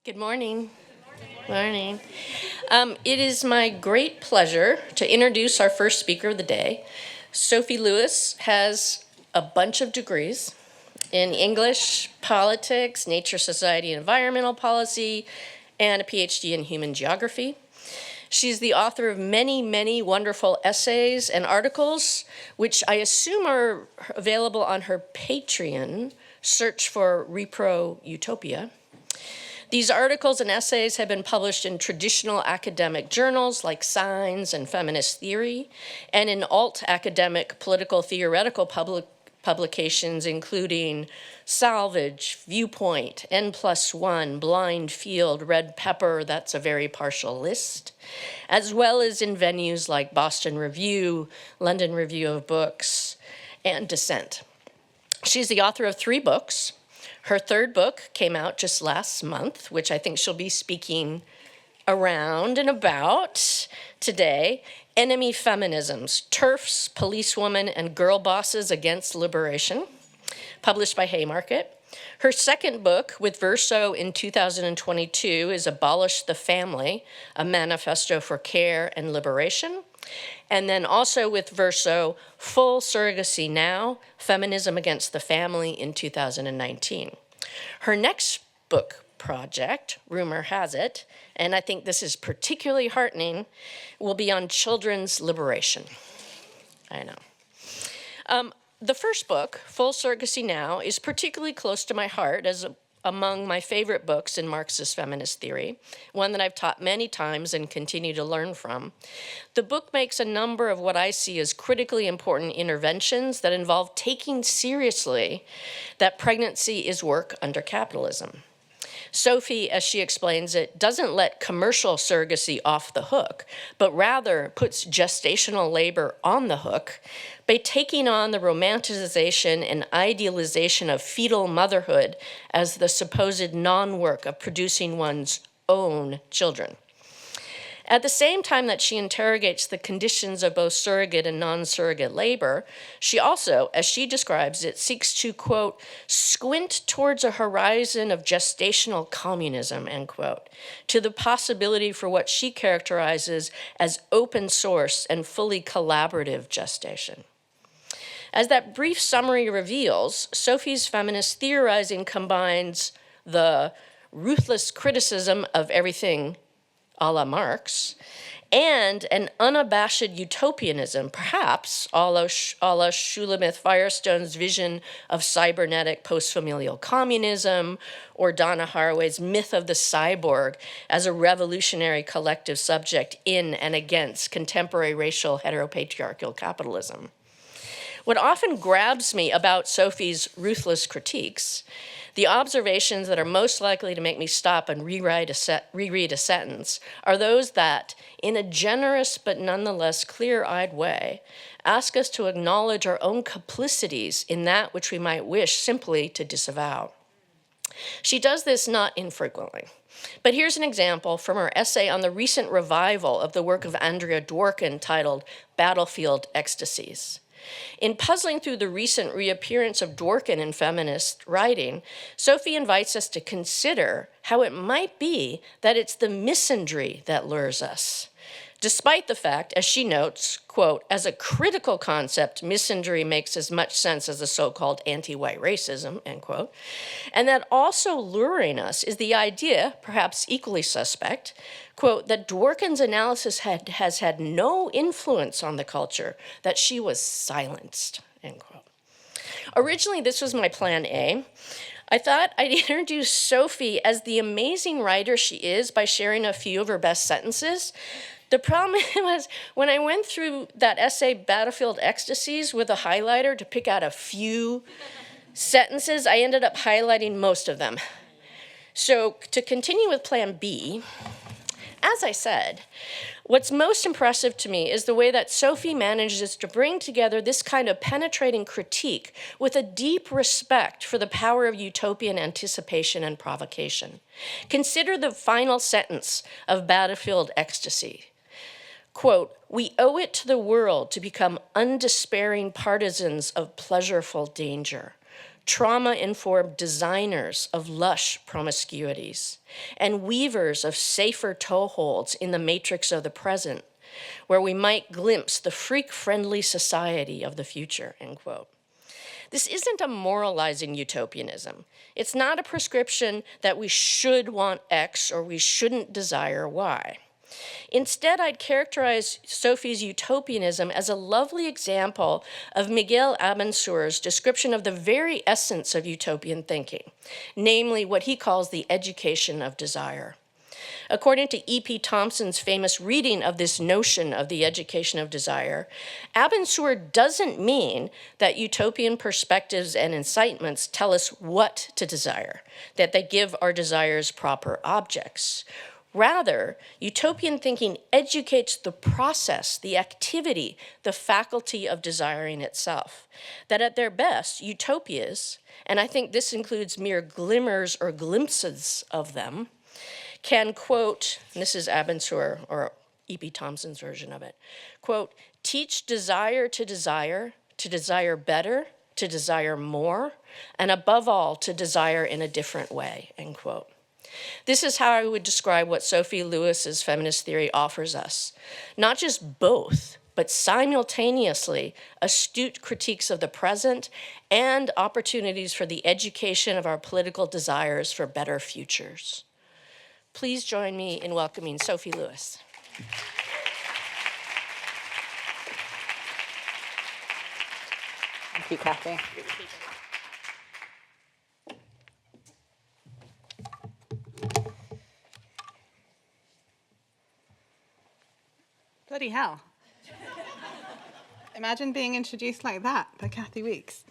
Good morning. Morning. It is my great pleasure to introduce our first speaker of the day. Sophie Lewis has a bunch of degrees in English, politics, nature, society, and environmental policy, and a PhD in human geography. She's the author of many, many wonderful essays and articles, which I assume are available on her Patreon. Search for Repro Utopia. These articles and essays have been published in traditional academic journals like Science and Feminist Theory, and in alt-academic political theoretical publications including Salvage, Viewpoint, N+1, Blind Field, Red Pepper, that's a very partial list, as well as in venues like Boston Review, London Review of Books, and Dissent. She's the author of 3 books. Her third book came out just last month, which I think she'll be speaking around and about today. Enemy Feminisms, TERFs, Policewomen, and Girl Bosses Against Liberation, published by Haymarket. Her second book, with Verso in 2022, is Abolish the Family, a Manifesto for Care and Liberation. And then also with Verso, Full Surrogacy Now, Feminism Against the Family in 2019. Her next book project, rumor has it, and I think this is particularly heartening, will be on children's liberation. I know. The first book, Full Surrogacy Now, is particularly close to my heart as among my favorite books in Marxist feminist theory, one that I've taught many times and continue to learn from. The book makes a number of what I see as critically important interventions that involve taking seriously that pregnancy is work under capitalism. Sophie, as she explains it, doesn't let commercial surrogacy off the hook, but rather puts gestational labor on the hook by taking on the romanticization and idealization of fetal motherhood as the supposed non-work of producing one's own children. At the same time that she interrogates the conditions of both surrogate and non-surrogate labor, she also, as she describes it, seeks to, quote, squint towards a horizon of gestational communism, end quote, to the possibility for what she characterizes as open source and fully collaborative gestation. As that brief summary reveals, Sophie's feminist theorizing combines the ruthless criticism of everything a la Marx, and an unabashed utopianism, perhaps a la Shulamith Firestone's vision of cybernetic post-familial communism, or Donna Haraway's myth of the cyborg as a revolutionary collective subject in and against contemporary racial heteropatriarchal capitalism. What often grabs me about Sophie's ruthless critiques, the observations that are most likely to make me stop and reread a sentence, are those that, in a generous but nonetheless clear-eyed way, ask us to acknowledge our own complicities in that which we might wish simply to disavow. She does this not infrequently. But here's an example from her essay on the recent revival of the work of Andrea Dworkin titled Battlefield Ecstasies. In puzzling through the recent reappearance of Dworkin in feminist writing, Sophie invites us to consider how it might be that it's the misandry that lures us. Despite the fact, as she notes, quote, as a critical concept, misandry makes as much sense as the so-called anti-white racism, end quote, and that also luring us is the idea, perhaps equally suspect, quote, that Dworkin's analysis has had no influence on the culture, that she was silenced, end quote. Originally, this was my plan A. I thought I'd introduce Sophie as the amazing writer she is by sharing a few of her best sentences. The problem was when I went through that essay, Battlefield Ecstasies, with a highlighter to pick out a few sentences, I ended up highlighting most of them. So to continue with plan B, as I said, what's most impressive to me is the way that Sophie manages to bring together this kind of penetrating critique with a deep respect for the power of utopian anticipation and provocation. Consider the final sentence of Battlefield Ecstasy. Quote, we owe it to the world to become undespairing partisans of pleasureful danger, trauma-informed designers of lush promiscuities, and weavers of safer toeholds in the matrix of the present, where we might glimpse the freak-friendly society of the future, end quote. This isn't a moralizing utopianism. It's not a prescription that we should want X or we shouldn't desire Y. Instead, I'd characterize Sophie's utopianism as a lovely example of Miguel Abansur's description of the very essence of utopian thinking, namely what he calls the education of desire. According to E.P. Thompson's famous reading of this notion of the education of desire, Abansur doesn't mean that utopian perspectives and incitements tell us what to desire, that they give our desires proper objects. Rather, utopian thinking educates the process, the activity, the faculty of desiring itself. That at their best, utopias, and I think this includes mere glimmers or glimpses of them, can, quote, and this is Abansur, or E.P. Thompson's version of it, quote, teach desire to desire better, to desire more, and above all, to desire in a different way, end quote. This is how I would describe what Sophie Lewis's feminist theory offers us. Not just both, but simultaneously astute critiques of the present and opportunities for the education of our political desires for better futures. Please join me in welcoming Sophie Lewis. Thank you, Kathy. Bloody hell. Imagine being introduced like that by Kathy Weeks.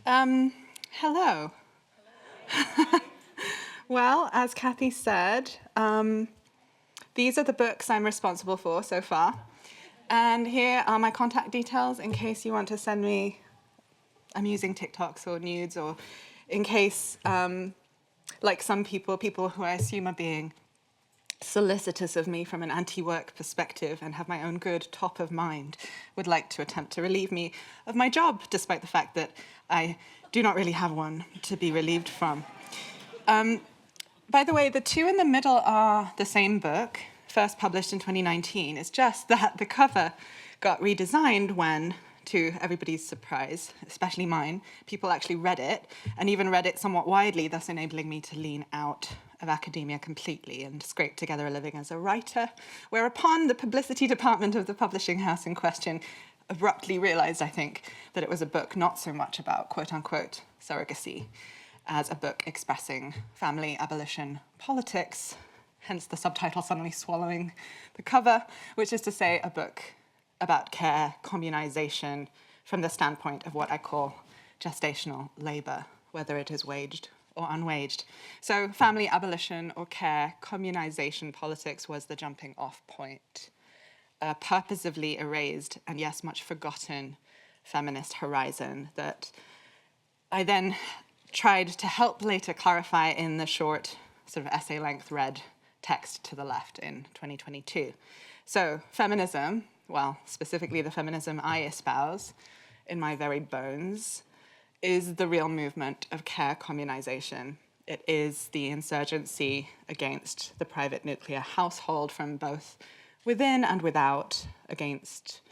Hello. Well, as Kathy said, these are the books I'm responsible for so far. And here are my contact details in case you want to send me amusing TikToks or nudes, or in case, like some people who I assume are being solicitous of me from an anti-work perspective and have my own good top of mind, would like to attempt to relieve me of my job, despite the fact that I do not really have one to be relieved from. By the way, the two in the middle are the same book, first published in 2019. It's just that the cover got redesigned when, to everybody's surprise, especially mine, people actually read it, and even read it somewhat widely, thus enabling me to lean out of academia completely and scrape together a living as a writer, whereupon the publicity department of the publishing house in question abruptly realized, I think, that it was a book not so much about quote-unquote surrogacy as a book expressing family abolition politics, hence the subtitle suddenly swallowing the cover, which is to say a book about care, communization, from the standpoint of what I call gestational labor, whether it is waged or unwaged. So family abolition or care, communization politics was the jumping off point. A purposively erased and yes, much forgotten feminist horizon that I then tried to help later clarify in the short sort of essay-length read text to the left in 2022. So feminism, well, specifically the feminism I espouse in my very bones, is the real movement of care communization. It is the insurgency against the private nuclear household from both within and without, against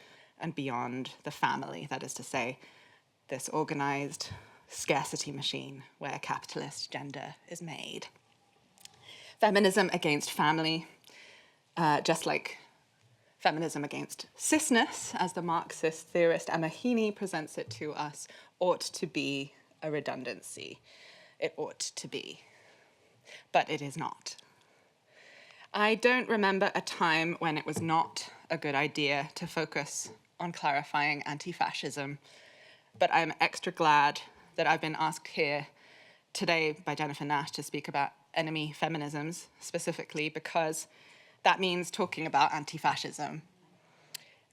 and beyond the family, that is to say, this organized scarcity machine where capitalist gender is made. Feminism against family, just like feminism against cisness, as the Marxist theorist Emma Heaney presents it to us, ought to be a redundancy. It ought to be, but it is not. I don't remember a time when it was not a good idea to focus on clarifying anti-fascism, but I'm extra glad that I've been asked here today by Jennifer Nash to speak about enemy feminisms specifically, because that means talking about anti-fascism,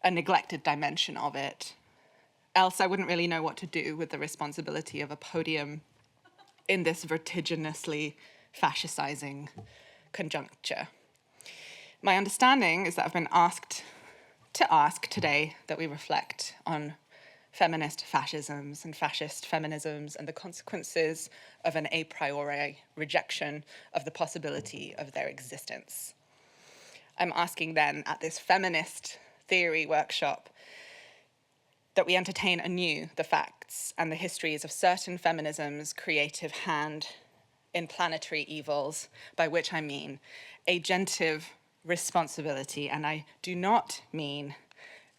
a neglected dimension of it. Else I wouldn't really know what to do with the responsibility of a podium in this vertiginously fascicizing conjuncture. My understanding is that I've been asked to ask today that we reflect on feminist fascisms and fascist feminisms and the consequences of an a priori rejection of the possibility of their existence. I'm asking then at this Feminist Theory Workshop that we entertain anew the facts and the histories of certain feminism's creative hand in planetary evils, by which I mean agentive responsibility, and I do not mean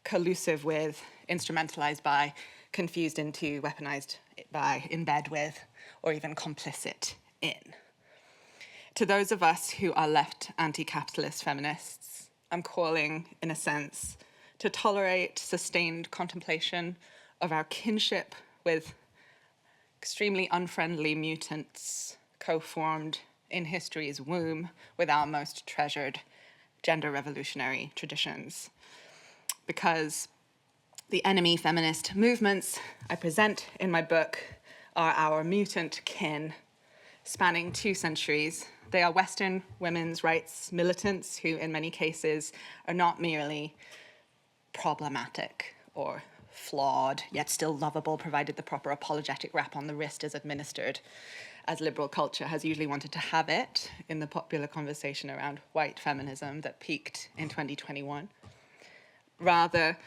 collusive with, instrumentalized by, confused into, weaponized by, in bed with, or even complicit in. To those of us who are left anti-capitalist feminists, I'm calling, in a sense, to tolerate sustained contemplation of our kinship with extremely unfriendly mutants co-formed in history's womb with our most treasured gender revolutionary traditions. Because the enemy feminist movements I present in my book are our mutant kin, spanning 2 centuries. They are Western women's rights militants who, in many cases, are not merely problematic or flawed, yet still lovable, provided the proper apologetic rap on the wrist is administered, as liberal culture has usually wanted to have it in the popular conversation around white feminism that peaked in 2021. Rather,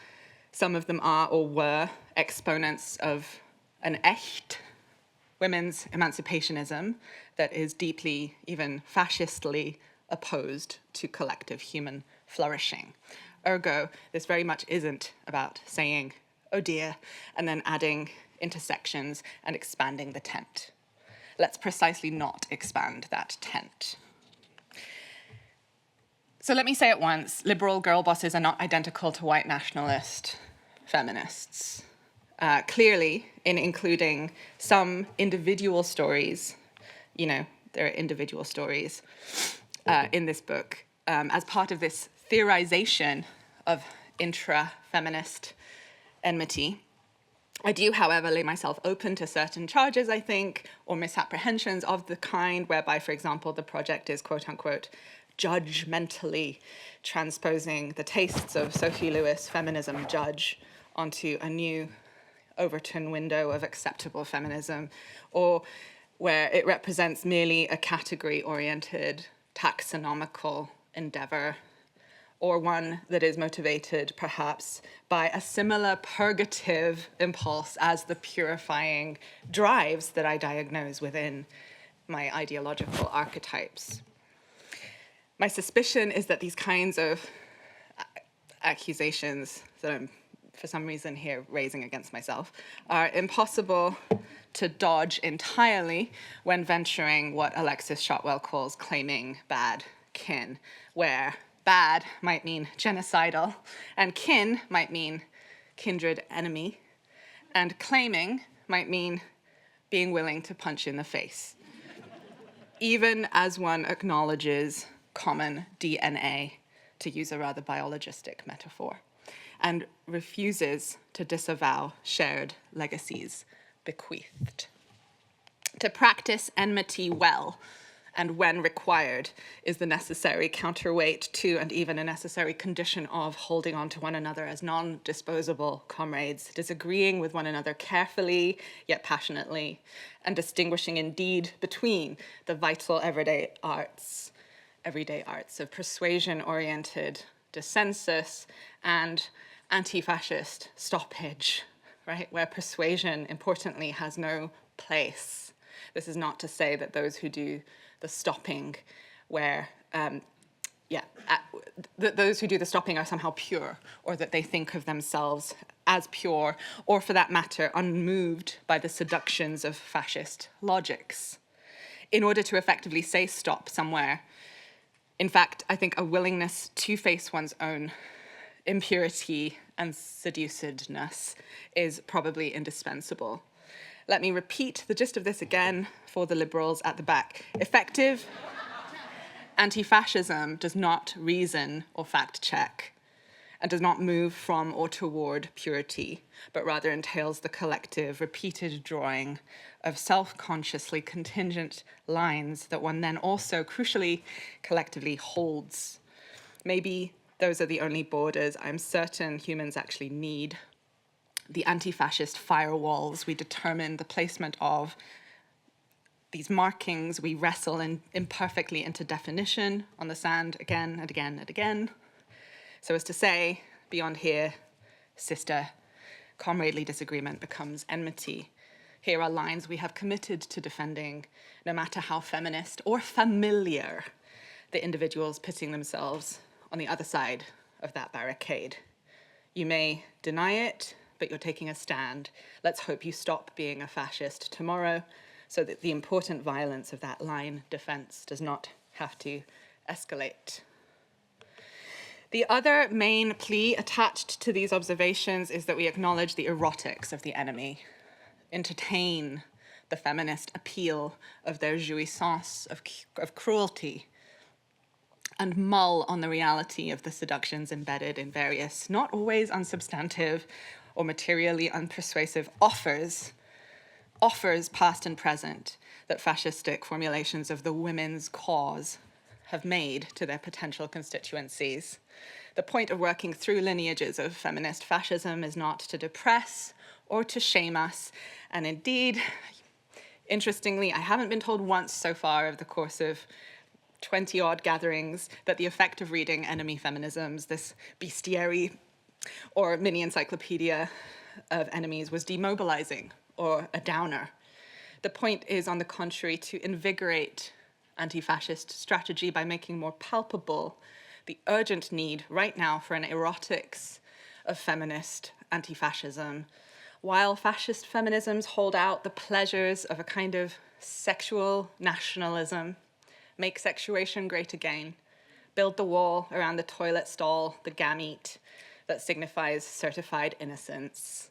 some of them are or were exponents of an echt women's emancipationism that is deeply, even fascistly, opposed to collective human flourishing. Ergo, this very much isn't about saying, oh dear, and then adding intersections and expanding the tent. Let's precisely not expand that tent. So let me say at once, liberal girl bosses are not identical to white nationalist feminists. Clearly, in including some individual stories, there are individual stories in this book, as part of this theorization of intra-feminist enmity. I do, however, lay myself open to certain charges, I think, or misapprehensions of the kind whereby, for example, the project is, quote unquote, judgmentally transposing the tastes of Sophie Lewis, feminism judge, onto a new Overton window of acceptable feminism, or where it represents merely a category-oriented taxonomical endeavor, or one that is motivated, perhaps, by a similar purgative impulse as the purifying drives that I diagnose within my ideological archetypes. My suspicion is that these kinds of accusations that I'm, for some reason here, raising against myself, are impossible to dodge entirely when venturing what Alexis Shotwell calls claiming bad kin, where bad might mean genocidal, and kin might mean kindred enemy, and claiming might mean being willing to punch in the face, even as one acknowledges common DNA, to use a rather biologistic metaphor, and refuses to disavow shared legacies bequeathed. To practice enmity well, and when required, is the necessary counterweight to and even a necessary condition of holding on to one another as non-disposable comrades, disagreeing with one another carefully yet passionately, and distinguishing indeed between the vital everyday arts of persuasion-oriented dissensus and anti-fascist stoppage, right, where persuasion, importantly, has no place. This is not to say that those who do the stopping those who do the stopping are somehow pure, or that they think of themselves as pure, or for that matter, unmoved by the seductions of fascist logics. In order to effectively say stop somewhere, in fact, I think a willingness to face one's own impurity and seducedness is probably indispensable. Let me repeat the gist of this again for the liberals at the back. Effective anti-fascism does not reason or fact-check, and does not move from or toward purity, but rather entails the collective, repeated drawing of self-consciously contingent lines that one then also, crucially, collectively holds. Maybe those are the only borders I'm certain humans actually need. the anti-fascist firewalls. We determine the placement of these markings. We wrestle imperfectly into definition on the sand again and again and again. So as to say, beyond here, sister, comradely disagreement becomes enmity. Here are lines we have committed to defending, no matter how feminist or familiar the individuals pitting themselves on the other side of that barricade. You may deny it, but you're taking a stand. Let's hope you stop being a fascist tomorrow so that the important violence of that line defense does not have to escalate. The other main plea attached to these observations is that we acknowledge the erotics of the enemy, entertain the feminist appeal of their jouissance of cruelty, and mull on the reality of the seductions embedded in various, not always unsubstantive or materially unpersuasive offers past and present that fascistic formulations of the women's cause have made to their potential constituencies. The point of working through lineages of feminist fascism is not to depress or to shame us, and indeed, interestingly, I haven't been told once so far over the course of 20-odd gatherings that the effect of reading enemy feminisms, this bestiary or mini encyclopedia of enemies, was demobilizing or a downer. The point is, on the contrary, to invigorate anti-fascist strategy by making more palpable the urgent need right now for an erotics of feminist anti-fascism, while fascist feminisms hold out the pleasures of a kind of sexual nationalism, make sexuation great again, build the wall around the toilet stall, the gamete that signifies certified innocence.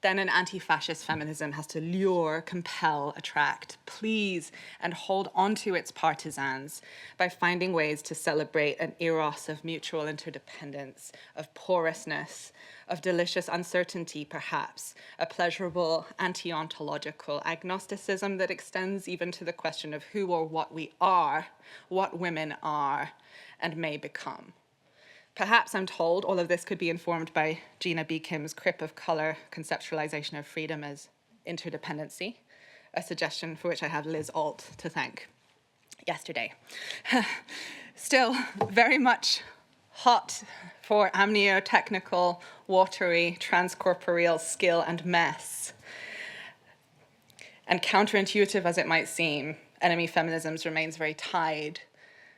Then an anti-fascist feminism has to lure, compel, attract, please, and hold onto its partisans by finding ways to celebrate an eros of mutual interdependence, of porousness, of delicious uncertainty, perhaps, a pleasurable anti-ontological agnosticism that extends even to the question of who or what we are, what women are, and may become. Perhaps, I'm told, all of this could be informed by Gina B. Kim's Crip of Color conceptualization of freedom as interdependency, a suggestion for which I have Liz Alt to thank yesterday. Still, very much hot for amnio-technical, watery, transcorporeal skill and mess. And counterintuitive as it might seem, enemy feminisms remains very tied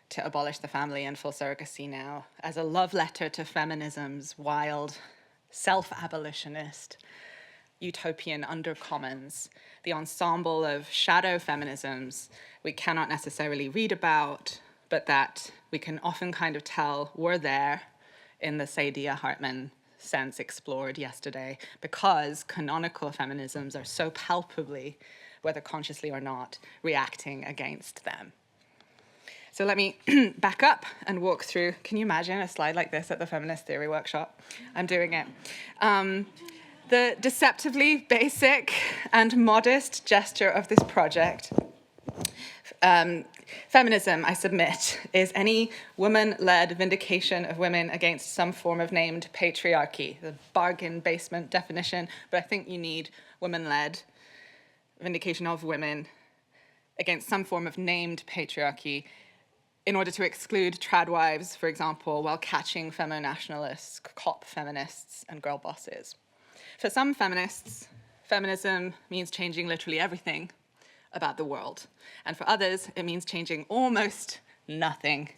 to abolish the family and full surrogacy now, as a love letter to feminism's wild, self-abolitionist, utopian undercommons, the ensemble of shadow feminisms we cannot necessarily read about, but that we can often kind of tell were there in the Saidiya Hartman sense explored yesterday, because canonical feminisms are so palpably, whether consciously or not, reacting against them. So let me back up and walk through. Can you imagine a slide like this at the Feminist Theory Workshop? I'm doing it. The deceptively basic and modest gesture of this project, feminism, I submit, is any woman-led vindication of women against some form of named patriarchy, the bargain basement definition, but I think you need woman-led vindication of women against some form of named patriarchy in order to exclude trad wives, for example, while catching femo-nationalists, cop feminists, and girl bosses. For some feminists, feminism means changing literally everything about the world. And for others, it means changing almost nothing.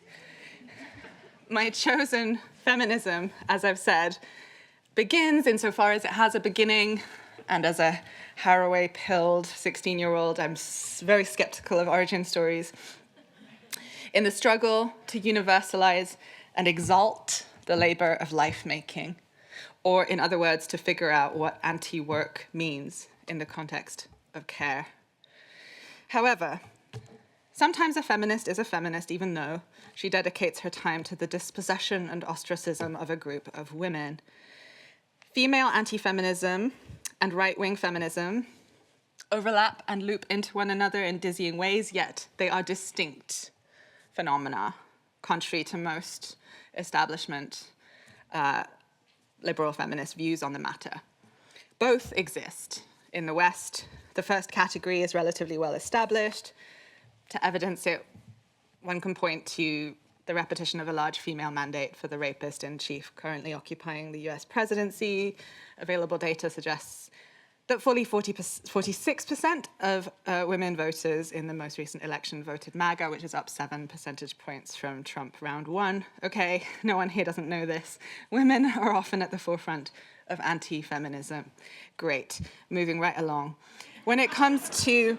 My chosen feminism, as I've said, begins insofar as it has a beginning, and as a Haraway-pilled 16-year-old, I'm very skeptical of origin stories, in the struggle to universalize and exalt the labor of life-making, or in other words, to figure out what anti-work means in the context of care. However, sometimes a feminist is a feminist even though she dedicates her time to the dispossession and ostracism of a group of women. Female anti-feminism and right-wing feminism overlap and loop into one another in dizzying ways, yet they are distinct phenomena, contrary to most establishment liberal feminist views on the matter. Both exist in the West. The first category is relatively well established. To evidence it, one can point to the repetition of a large female mandate for the rapist in chief currently occupying the US presidency. Available data suggests that fully 46% of women voters in the most recent election voted MAGA, which is up 7 percentage points from Trump round one. Okay, no one here doesn't know this. Women are often at the forefront of anti-feminism. Great, moving right along. When it comes to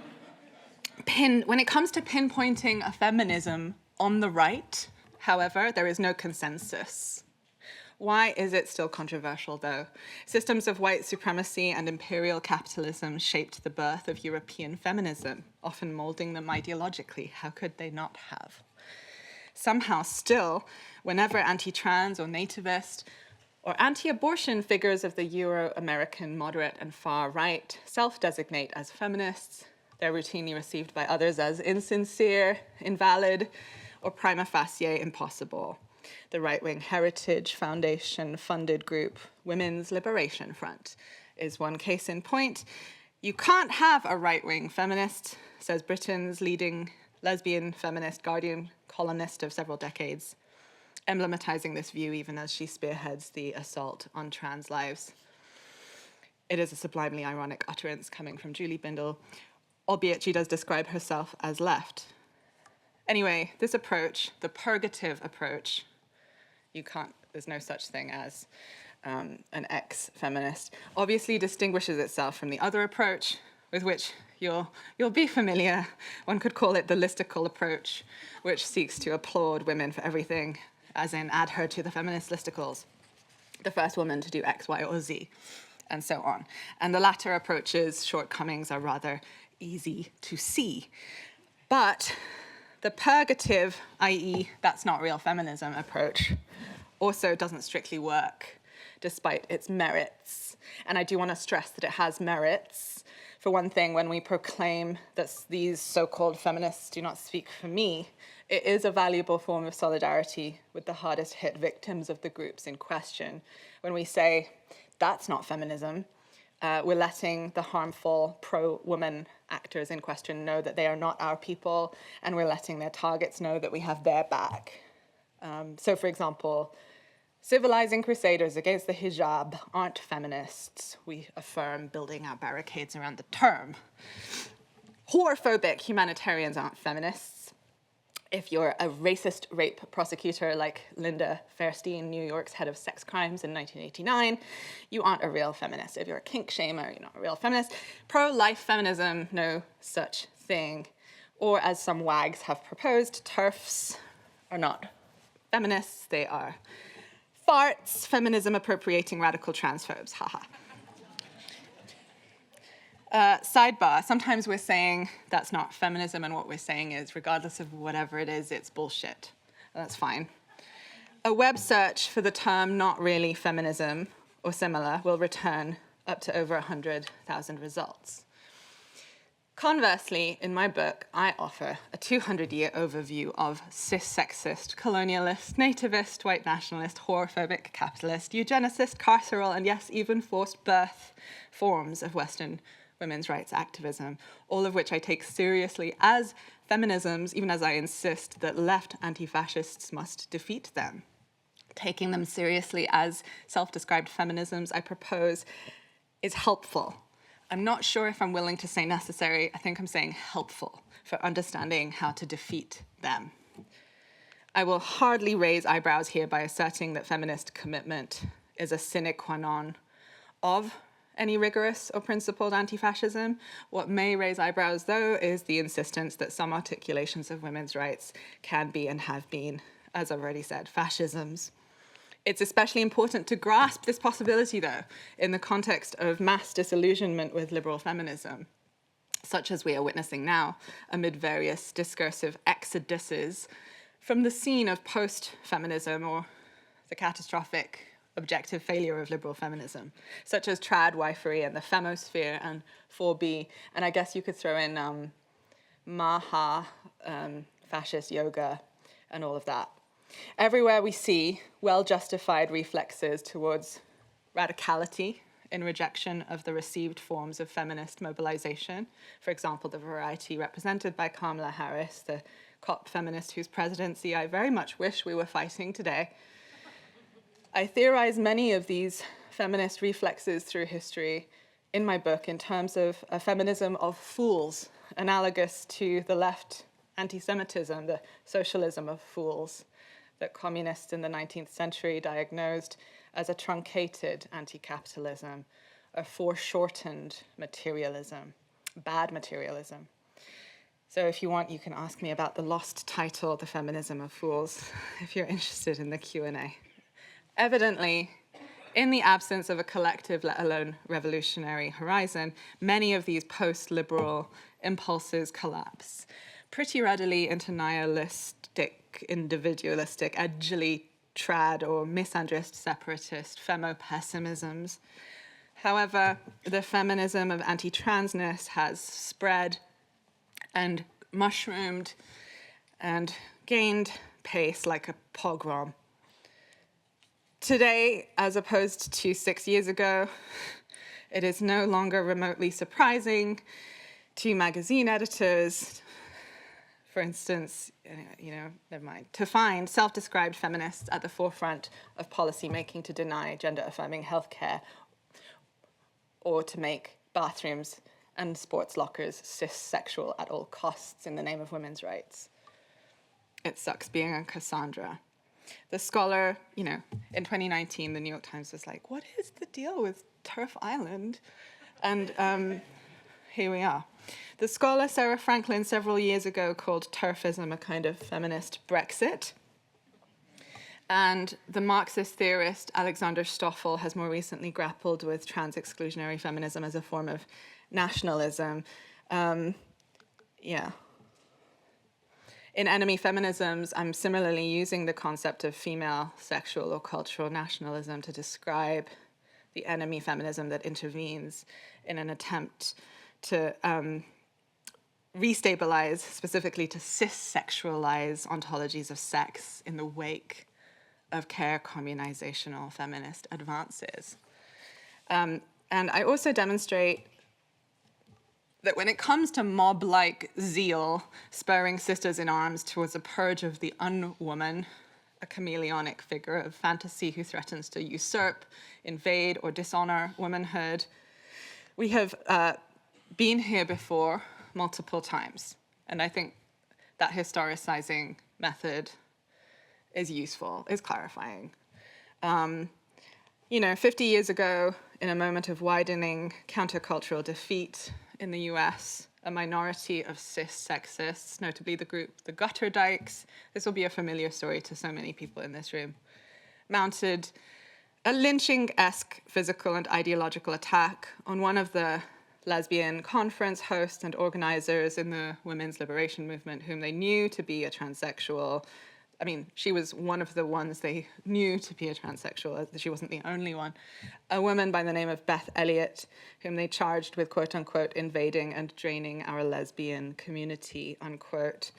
pinpointing a feminism on the right, however, there is no consensus. Why is it still controversial, though? Systems of white supremacy and imperial capitalism shaped the birth of European feminism, often molding them ideologically. How could they not have? Somehow still, whenever anti-trans or nativist or anti-abortion figures of the Euro-American moderate and far right self-designate as feminists, they're routinely received by others as insincere, invalid, or prima facie impossible. The right-wing Heritage Foundation-funded group Women's Liberation Front is one case in point. You can't have a right-wing feminist, says Britain's leading lesbian feminist Guardian columnist of several decades, emblematizing this view even as she spearheads the assault on trans lives. It is a sublimely ironic utterance coming from Julie Bindel, albeit she does describe herself as left. Anyway, this approach, the purgative approach, there's no such thing as an ex-feminist, obviously distinguishes itself from the other approach, with which you'll be familiar. One could call it the listicle approach, which seeks to applaud women for everything, as in add her to the feminist listicles, the first woman to do X, Y, or Z, and so on. And the latter approach's shortcomings are rather easy to see. But the purgative, i.e., that's not real feminism approach, also doesn't strictly work, despite its merits. And I do want to stress that it has merits. For one thing, when we proclaim that these so-called feminists do not speak for me, it is a valuable form of solidarity with the hardest hit victims of the groups in question. When we say, that's not feminism, we're letting the harmful pro-woman actors in question know that they are not our people, and we're letting their targets know that we have their back. So, for example, civilizing crusaders against the hijab aren't feminists. We affirm building our barricades around the term. Horror-phobic humanitarians aren't feminists. If you're a racist rape prosecutor like Linda Fairstein, New York's head of sex crimes in 1989, you aren't a real feminist. If you're a kink shamer, you're not a real feminist. Pro-life feminism, no such thing. Or as some wags have proposed, TERFs are not feminists, they are farts, feminism appropriating radical transphobes, haha. Sidebar, sometimes we're saying that's not feminism, and what we're saying is, regardless of whatever it is, it's bullshit. That's fine. A web search for the term not really feminism or similar will return up to over 100,000 results. Conversely, in my book, I offer a 200-year overview of cis-sexist, colonialist, nativist, white nationalist, horror-phobic, capitalist, eugenicist, carceral, and yes, even forced birth forms of Western women's rights activism, all of which I take seriously as feminisms, even as I insist that left anti-fascists must defeat them. Taking them seriously as self-described feminisms, I propose, is helpful. I'm not sure if I'm willing to say necessary. I think I'm saying helpful for understanding how to defeat them. I will hardly raise eyebrows here by asserting that feminist commitment is a sine qua non of any rigorous or principled anti-fascism. What may raise eyebrows, though, is the insistence that some articulations of women's rights can be and have been, as I've already said, fascisms. It's especially important to grasp this possibility, though, in the context of mass disillusionment with liberal feminism, such as we are witnessing now, amid various discursive exoduses from the scene of post-feminism or the catastrophic objective failure of liberal feminism, such as trad wifery and the femosphere and 4B, and I guess you could throw in Maha, fascist yoga, and all of that. Everywhere we see well-justified reflexes towards radicality in rejection of the received forms of feminist mobilization. For example, the variety represented by Kamala Harris, the COP feminist whose presidency I very much wish we were fighting today. I theorize many of these feminist reflexes through history in my book in terms of a feminism of fools, analogous to the left anti-Semitism, the socialism of fools that communists in the 19th century diagnosed as a truncated anti-capitalism, a foreshortened materialism, bad materialism. So if you want, you can ask me about the lost title, The Feminism of Fools, if you're interested in the Q&A. Evidently, in the absence of a collective, let alone revolutionary horizon, many of these post-liberal impulses collapse pretty readily into nihilistic, individualistic, edgily trad or misandrist separatist femo-pessimisms. However, the feminism of anti-transness has spread and mushroomed and gained pace like a pogrom. Today, as opposed to 6 years ago, it is no longer remotely surprising to magazine editors, for instance, never mind, to find self-described feminists at the forefront of policy making to deny gender-affirming healthcare or to make bathrooms and sports lockers cis-sexual at all costs in the name of women's rights. It sucks being a Cassandra. The Scholar, in 2019, the New York Times was like, what is the deal with Turf Island? And here we are. The scholar Sarah Franklin several years ago called turfism a kind of feminist Brexit. And the Marxist theorist Alexander Stoffel has more recently grappled with trans-exclusionary feminism as a form of nationalism. In Enemy Feminisms, I'm similarly using the concept of female sexual or cultural nationalism to describe the enemy feminism that intervenes in an attempt to restabilize, specifically to cis-sexualize ontologies of sex in the wake of care communizational feminist advances. And I also demonstrate that when it comes to mob-like zeal, spurring sisters in arms towards a purge of the unwoman, a chameleonic figure of fantasy who threatens to usurp, invade, or dishonor womanhood, we have been here before multiple times. And I think that historicizing method is useful, is clarifying. 50 years ago, in a moment of widening countercultural defeat in the US, a minority of cis-sexists, notably the group the Gutter Dykes, this will be a familiar story to so many people in this room, mounted a lynching-esque physical and ideological attack on one of the lesbian conference hosts and organizers in the women's liberation movement whom they knew to be a transsexual. I mean, she was one of the ones they knew to be a transsexual. She wasn't the only one. A woman by the name of Beth Elliott, whom they charged with, quote unquote, invading and draining our lesbian community, unquote.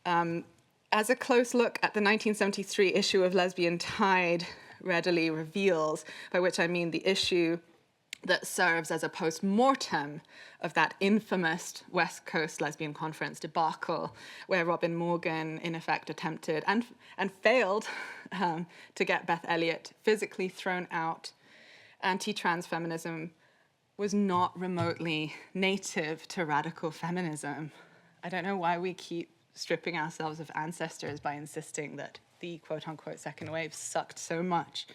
As a close look at the 1973 issue of Lesbian Tide readily reveals, by which I mean the issue that serves as a post-mortem of that infamous West Coast lesbian conference debacle, where Robin Morgan, in effect, attempted and failed to get Beth Elliott physically thrown out. Anti-trans feminism was not remotely native to radical feminism. I don't know why we keep stripping ourselves of ancestors by insisting that the quote-unquote second wave sucked so much.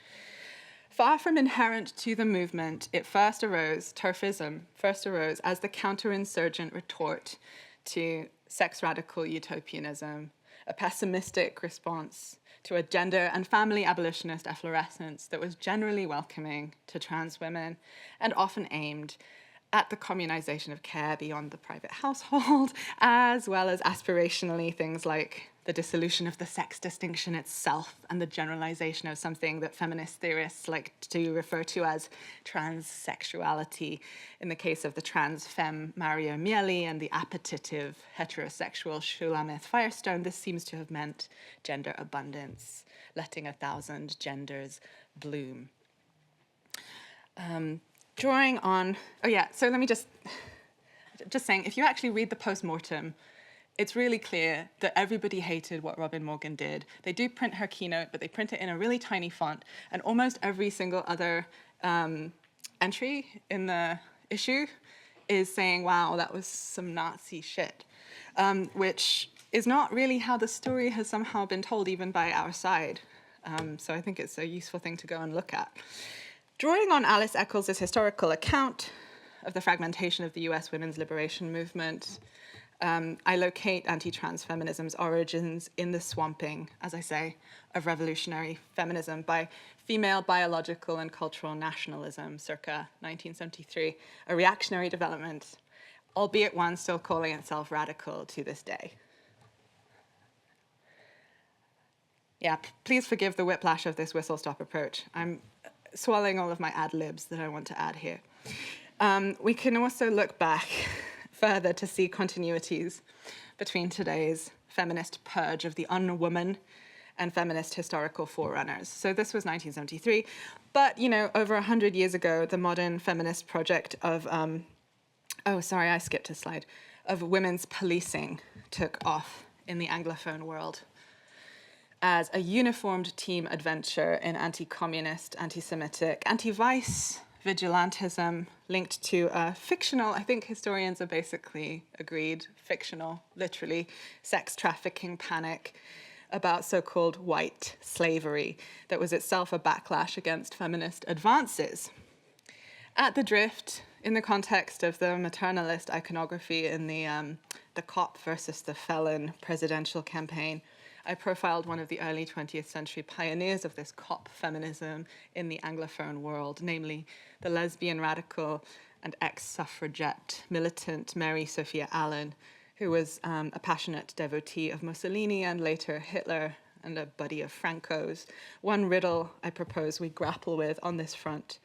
Far from inherent to the movement, turfism first arose as the counterinsurgent retort to sex radical utopianism, a pessimistic response to a gender and family abolitionist efflorescence that was generally welcoming to trans women and often aimed at the communization of care beyond the private household, as well as aspirationally things like the dissolution of the sex distinction itself and the generalization of something that feminist theorists like to refer to as transsexuality. In the case of the trans femme Mario Mieli and the appetitive heterosexual Shulamith Firestone, this seems to have meant gender abundance, letting 1,000 genders bloom. drawing on, oh yeah, so let me just saying, if you actually read the post-mortem, it's really clear that everybody hated what Robin Morgan did. They do print her keynote, but they print it in a really tiny font, and almost every single other entry in the issue is saying, wow, that was some Nazi shit, which is not really how the story has somehow been told, even by our side. So I think it's a useful thing to go and look at. Drawing on Alice Eccles' historical account of the fragmentation of the US women's liberation movement, I locate anti-trans feminism's origins in the swamping, as I say, of revolutionary feminism by female biological and cultural nationalism circa 1973, a reactionary development, albeit one still calling itself radical to this day. Yeah, please forgive the whiplash of this whistle-stop approach. I'm swallowing all of my ad-libs that I want to add here. We can also look back further to see continuities between today's feminist purge of the unwoman and feminist historical forerunners. So this was 1973, but over 100 years ago, the modern feminist project of, I skipped a slide, of women's policing took off in the Anglophone world as a uniformed team adventure in anti-communist, anti-Semitic, anti-vice vigilantism linked to a fictional, I think historians are basically agreed, fictional, literally, sex trafficking panic about so-called white slavery that was itself a backlash against feminist advances. At the Drift, in the context of the maternalist iconography in the cop versus the felon presidential campaign, I profiled one of the early 20th century pioneers of this cop feminism in the Anglophone world, namely the lesbian radical and ex-suffragette militant Mary Sophia Allen, who was a passionate devotee of Mussolini and later Hitler and a buddy of Franco's. One riddle I propose we grapple with on this front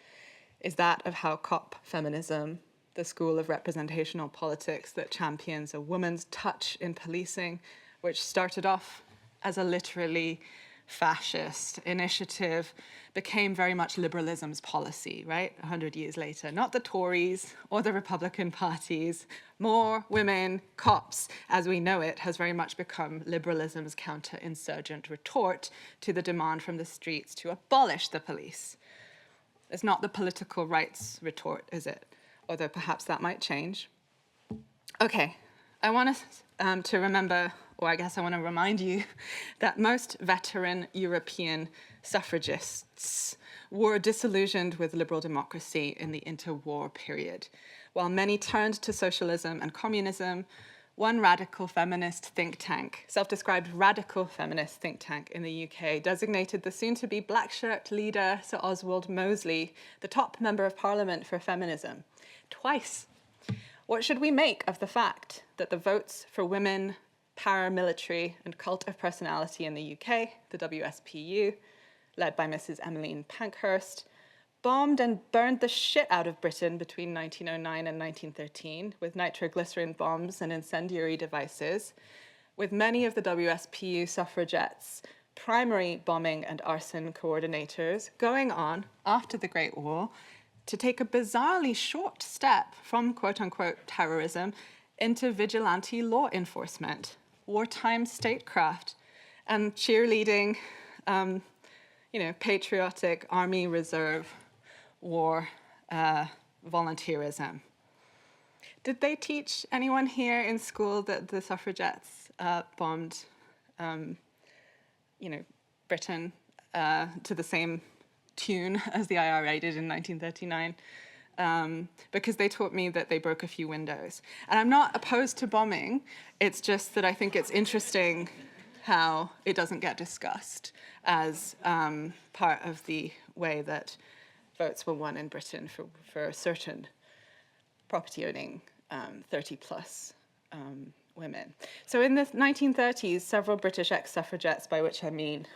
is that of how cop feminism, the school of representational politics that champions a woman's touch in policing, which started off as a literally fascist initiative, became very much liberalism's policy, right? 100 years later. Not the Tories or the Republican parties. More women cops, as we know it, has very much become liberalism's counterinsurgent retort to the demand from the streets to abolish the police. It's not the political rights retort, is it? Although perhaps that might change. Okay, I want us to remember, or I guess I want to remind you, that most veteran European suffragists were disillusioned with liberal democracy in the interwar period. While many turned to socialism and communism, one radical feminist think tank, self-described radical feminist think tank in the UK, designated the soon-to-be black shirt leader, Sir Oswald Mosley, the top member of parliament for feminism, twice. What should we make of the fact that the votes for women, paramilitary, and cult of personality in the UK, the WSPU, led by Mrs. Emmeline Pankhurst, bombed and burned the shit out of Britain between 1909 and 1913 with nitroglycerin bombs and incendiary devices, with many of the WSPU suffragettes, primary bombing and arson coordinators, going on after the Great War to take a bizarrely short step from quote-unquote terrorism into vigilante law enforcement, wartime statecraft, and cheerleading, patriotic Army Reserve war volunteerism. Did they teach anyone here in school that the suffragettes bombed, Britain to the same tune as the IRA did in 1939? Because they taught me that they broke a few windows. And I'm not opposed to bombing. It's just that I think it's interesting how it doesn't get discussed as part of the way that votes were won in Britain for certain property-owning 30-plus women. So in the 1930s, several British ex-suffragettes, by which I mean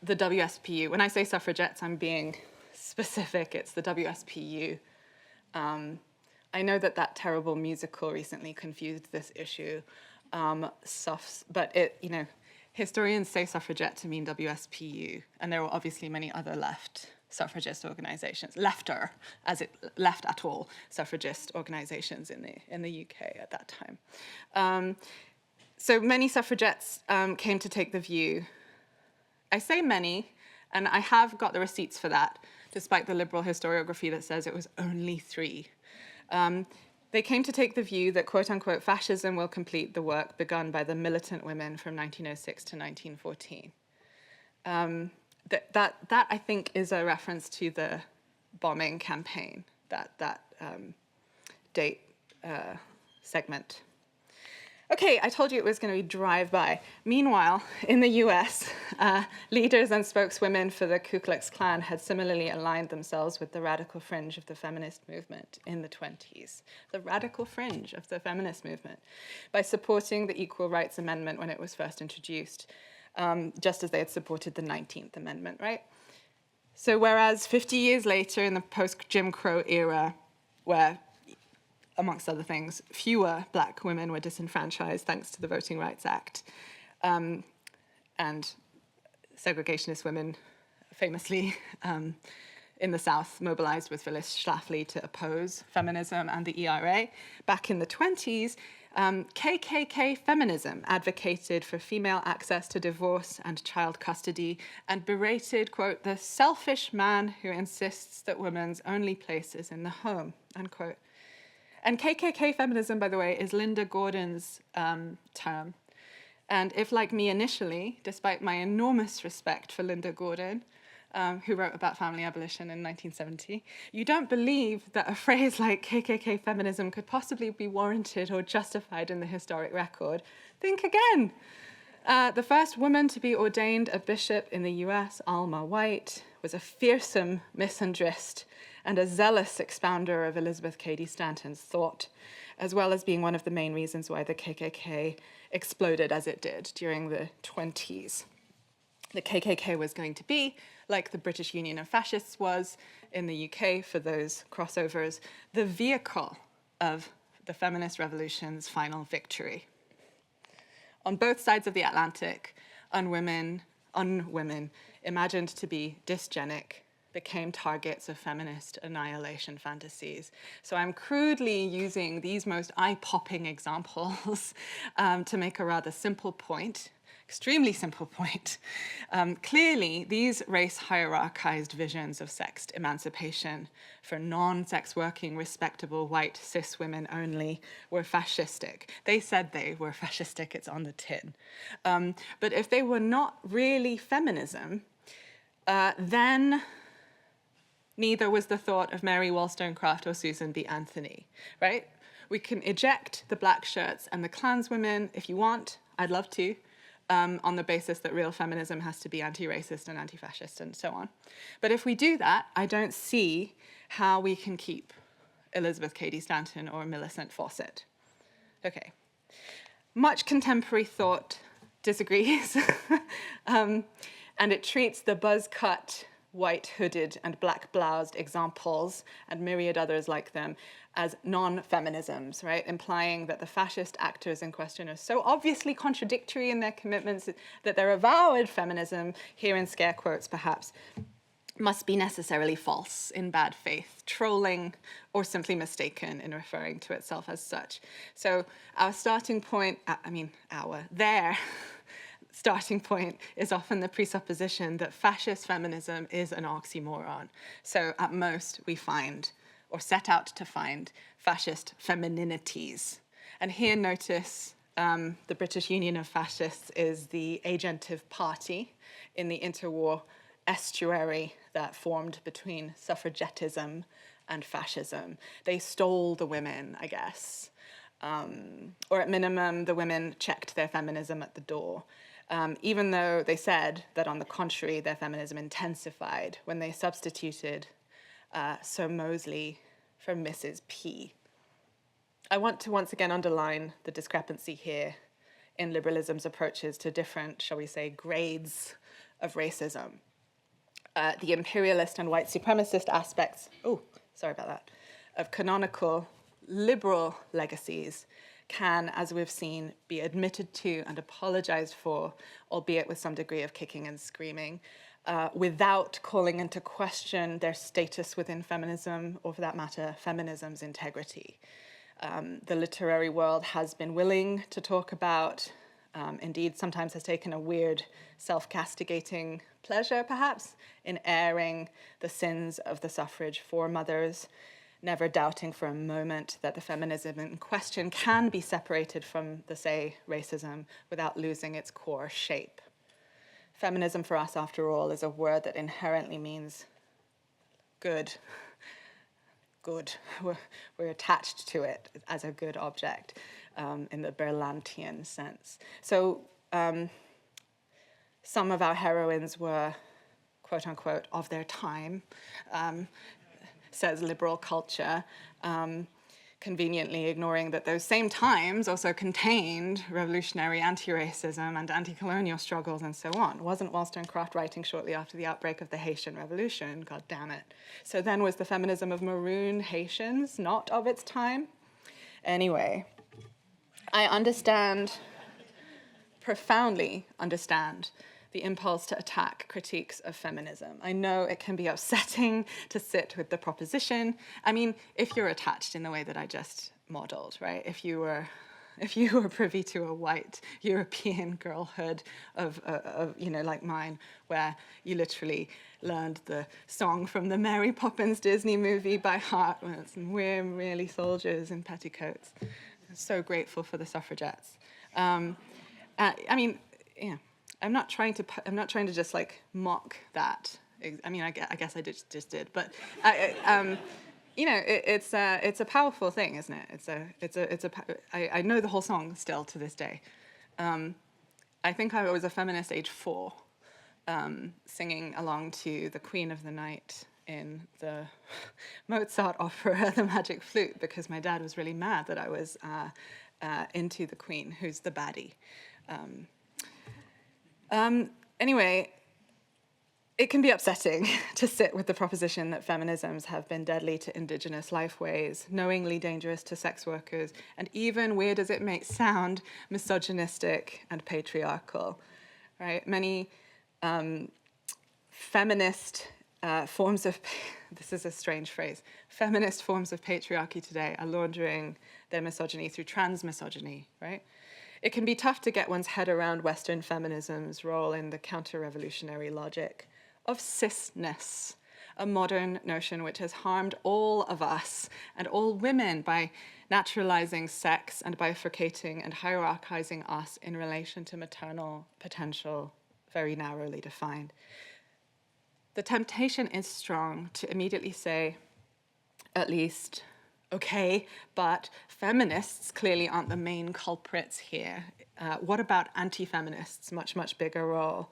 the WSPU. When I say suffragettes, I'm being specific. It's the WSPU. I know that terrible musical recently confused this issue, but historians say suffragette to mean WSPU, and there were obviously many other left suffragist organizations, lefter, as it left at all suffragist organizations in the UK at that time. So many suffragettes came to take the view. I say many, and I have got the receipts for that, despite the liberal historiography that says it was only 3. They came to take the view that, quote unquote, fascism will complete the work begun by the militant women from 1906 to 1914. That I think is a reference to the bombing campaign, that date segment. Okay, I told you it was going to be drive-by. Meanwhile, in the US, leaders and spokeswomen for the Ku Klux Klan had similarly aligned themselves with the radical fringe of the feminist movement in the 20s. The radical fringe of the feminist movement, by supporting the Equal Rights Amendment when it was first introduced, just as they had supported the 19th Amendment, right? So whereas 50 years later, in the post-Jim Crow era, where amongst other things, fewer black women were disenfranchised thanks to the Voting Rights Act. And segregationist women famously in the South mobilized with Phyllis Schlafly to oppose feminism and the ERA. Back in the 20s, KKK feminism advocated for female access to divorce and child custody and berated, quote, the selfish man who insists that women's only place is in the home, unquote. And KKK feminism, by the way, is Linda Gordon's term. And if, like me initially, despite my enormous respect for Linda Gordon, who wrote about family abolition in 1970, you don't believe that a phrase like KKK feminism could possibly be warranted or justified in the historic record, think again. The first woman to be ordained a bishop in the US, Alma White, was a fearsome misandrist and a zealous expounder of Elizabeth Cady Stanton's thought, as well as being one of the main reasons why the KKK exploded as it did during the 20s. The KKK was going to be, like the British Union of Fascists was in the UK for those crossovers, the vehicle of the feminist revolution's final victory. On both sides of the Atlantic, women imagined to be dysgenic became targets of feminist annihilation fantasies. So I'm crudely using these most eye-popping examples to make a rather simple point, extremely simple point. Clearly, these race hierarchized visions of sexed emancipation for non-sex working, respectable, white, cis women only were fascistic. They said they were fascistic, it's on the tin. But if they were not really feminism, then neither was the thought of Mary Wollstonecraft or Susan B. Anthony, right? We can eject the black shirts and the Klanswomen if you want, I'd love to, on the basis that real feminism has to be anti-racist and anti-fascist and so on. But if we do that, I don't see how we can keep Elizabeth Cady Stanton or Millicent Fawcett. Okay. Much contemporary thought disagrees, and it treats the buzz-cut, white hooded and black bloused examples and myriad others like them as non-feminisms, right? Implying that the fascist actors in question are so obviously contradictory in their commitments that their avowed feminism, here in scare quotes perhaps, must be necessarily false, in bad faith, trolling, or simply mistaken in referring to itself as such. So our starting point, their starting point is often the presupposition that fascist feminism is an oxymoron. So at most we find, or set out to find, fascist femininities. And here notice the British Union of Fascists is the agentive party in the interwar estuary that formed between suffragettism and fascism. They stole the women, I guess. Or at minimum, the women checked their feminism at the door. Even though they said that, on the contrary, their feminism intensified when they substituted Sir Mosley for Mrs. P. I want to once again underline the discrepancy here in liberalism's approaches to different, shall we say, grades of racism. The imperialist and white supremacist aspects, of canonical liberal legacies can, as we've seen, be admitted to and apologized for, albeit with some degree of kicking and screaming. without calling into question their status within feminism, or for that matter, feminism's integrity. The literary world has been willing to talk about, indeed sometimes has taken a weird self-castigating pleasure, perhaps, in airing the sins of the suffrage foremothers, never doubting for a moment that the feminism in question can be separated from the, say, racism without losing its core shape. Feminism for us, after all, is a word that inherently means good. Good. We're attached to it as a good object in the Berlantian sense. So some of our heroines were, quote unquote, of their time, says liberal culture, conveniently ignoring that those same times also contained revolutionary anti-racism and anti-colonial struggles and so on. Wasn't Wollstonecraft writing shortly after the outbreak of the Haitian Revolution? God damn it. So then was the feminism of maroon Haitians not of its time? Anyway, I understand, profoundly understand, the impulse to attack critiques of feminism. I know it can be upsetting to sit with the proposition. I mean, if you're attached in the way that I just modeled, right? If you were privy to a white European girlhood of like mine, where you literally learned the song from the Mary Poppins Disney movie by heart, and we're really soldiers in petticoats. I'm so grateful for the suffragettes. I mean, yeah. I'm not trying to just like mock that. I mean, I guess I just did, but it's a powerful thing, isn't it? I know the whole song still to this day. I think I was a feminist age 4, singing along to the Queen of the Night in the Mozart opera, The Magic Flute, because my dad was really mad that I was into the Queen, who's the baddie. Anyway, it can be upsetting to sit with the proposition that feminisms have been deadly to indigenous lifeways, knowingly dangerous to sex workers, and even, weird as it may sound, misogynistic and patriarchal, right? Many feminist forms of, this is a strange phrase, feminist forms of patriarchy today are laundering their misogyny through transmisogyny, right? It can be tough to get one's head around Western feminism's role in the counter-revolutionary logic of cisness, a modern notion which has harmed all of us and all women by naturalizing sex and bifurcating and hierarchizing us in relation to maternal potential, very narrowly defined. The temptation is strong to immediately say, at least, okay, but feminists clearly aren't the main culprits here. What about anti-feminists? Much, much bigger role.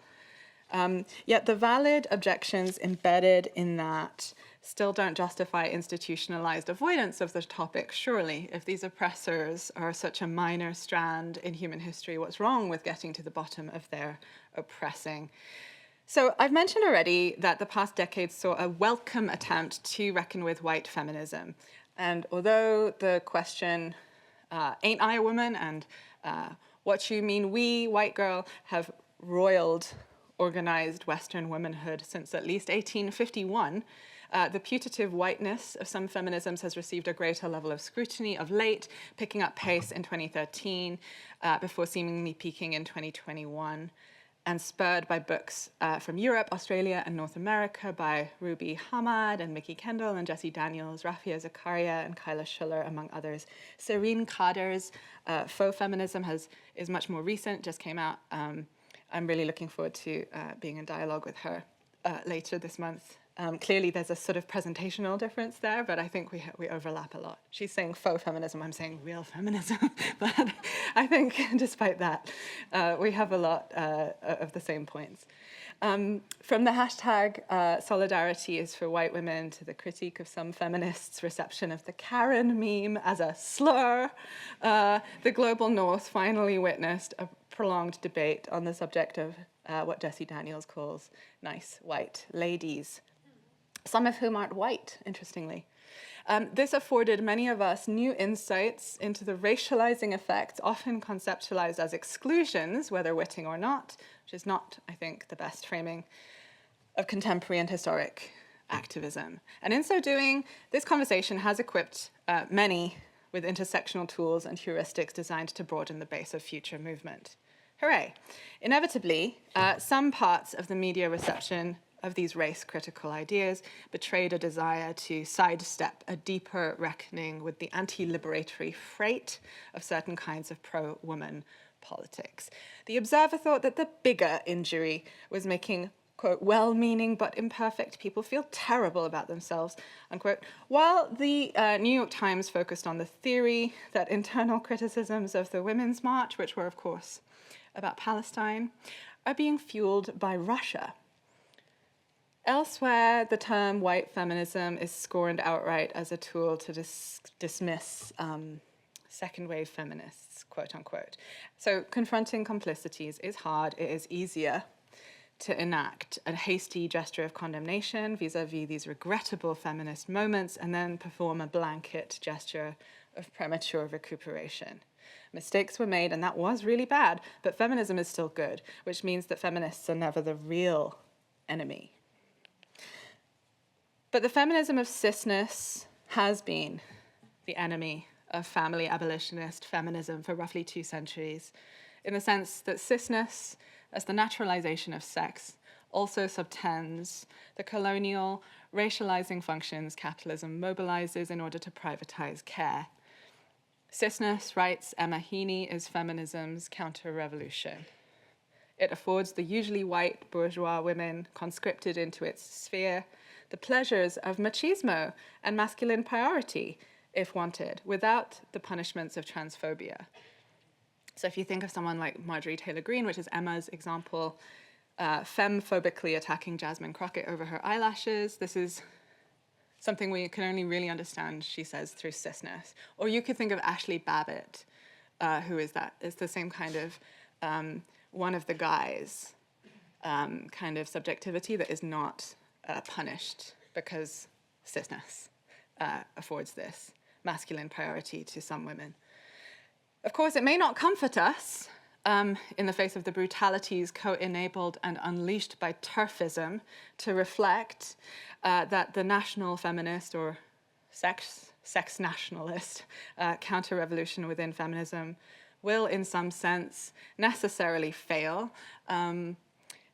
Yet the valid objections embedded in that still don't justify institutionalized avoidance of the topic, surely. If these oppressors are such a minor strand in human history, what's wrong with getting to the bottom of their oppressing? So I've mentioned already that the past decades saw a welcome attempt to reckon with white feminism. And although the question, ain't I a woman, and what you mean we, white girl, have roiled organized Western womanhood since at least 1851, the putative whiteness of some feminisms has received a greater level of scrutiny of late, picking up pace in 2013, before seemingly peaking in 2021. And spurred by books from Europe, Australia, and North America by Ruby Hamad and Mickey Kendall and Jessie Daniels, Rafia Zakaria and Kyla Schuller, among others. Serene Kader's Faux Feminism is much more recent, just came out. I'm really looking forward to being in dialogue with her later this month. Clearly, there's a sort of presentational difference there, but I think we overlap a lot. She's saying faux feminism, I'm saying real feminism. But I think, despite that, we have a lot of the same points. From the hashtag solidarity is for white women to the critique of some feminists' reception of the Karen meme as a slur, the global north finally witnessed a prolonged debate on the subject of what Jessie Daniels calls nice white ladies, some of whom aren't white, interestingly. This afforded many of us new insights into the racializing effects, often conceptualized as exclusions, whether witting or not, which is not, I think, the best framing, of contemporary and historic activism. And in so doing, this conversation has equipped many with intersectional tools and heuristics designed to broaden the base of future movement. Hooray. Inevitably, some parts of the media reception of these race-critical ideas betrayed a desire to sidestep a deeper reckoning with the anti-liberatory freight of certain kinds of pro-woman politics. The Observer thought that the bigger injury was making, quote, well-meaning but imperfect people feel terrible about themselves, unquote, while the New York Times focused on the theory that internal criticisms of the Women's March, which were, of course, about Palestine, are being fueled by Russia. Elsewhere, the term white feminism is scorned outright as a tool to dismiss second-wave feminists, quote unquote. So confronting complicities is hard. It is easier to enact a hasty gesture of condemnation vis-a-vis these regrettable feminist moments and then perform a blanket gesture of premature recuperation. Mistakes were made, and that was really bad, but feminism is still good, which means that feminists are never the real enemy. But the feminism of cisness has been the enemy of family abolitionist feminism for roughly 2 centuries, in the sense that cisness, as the naturalization of sex, also subtends the colonial, racializing functions capitalism mobilizes in order to privatize care. Cisness, writes Emma Heaney, is feminism's counter-revolution. It affords the usually white bourgeois women conscripted into its sphere the pleasures of machismo and masculine priority, if wanted, without the punishments of transphobia. So if you think of someone like Marjorie Taylor Greene, which is Emma's example, femme-phobically attacking Jasmine Crockett over her eyelashes, this is something we can only really understand, she says, through cisness. Or you could think of Ashley Babbitt, who is that? It's the same kind of one of the guys kind of subjectivity that is not punished because cisness affords this masculine priority to some women. Of course, it may not comfort us in the face of the brutalities co-enabled and unleashed by turfism to reflect that the national feminist or sex nationalist counter-revolution within feminism will, in some sense, necessarily fail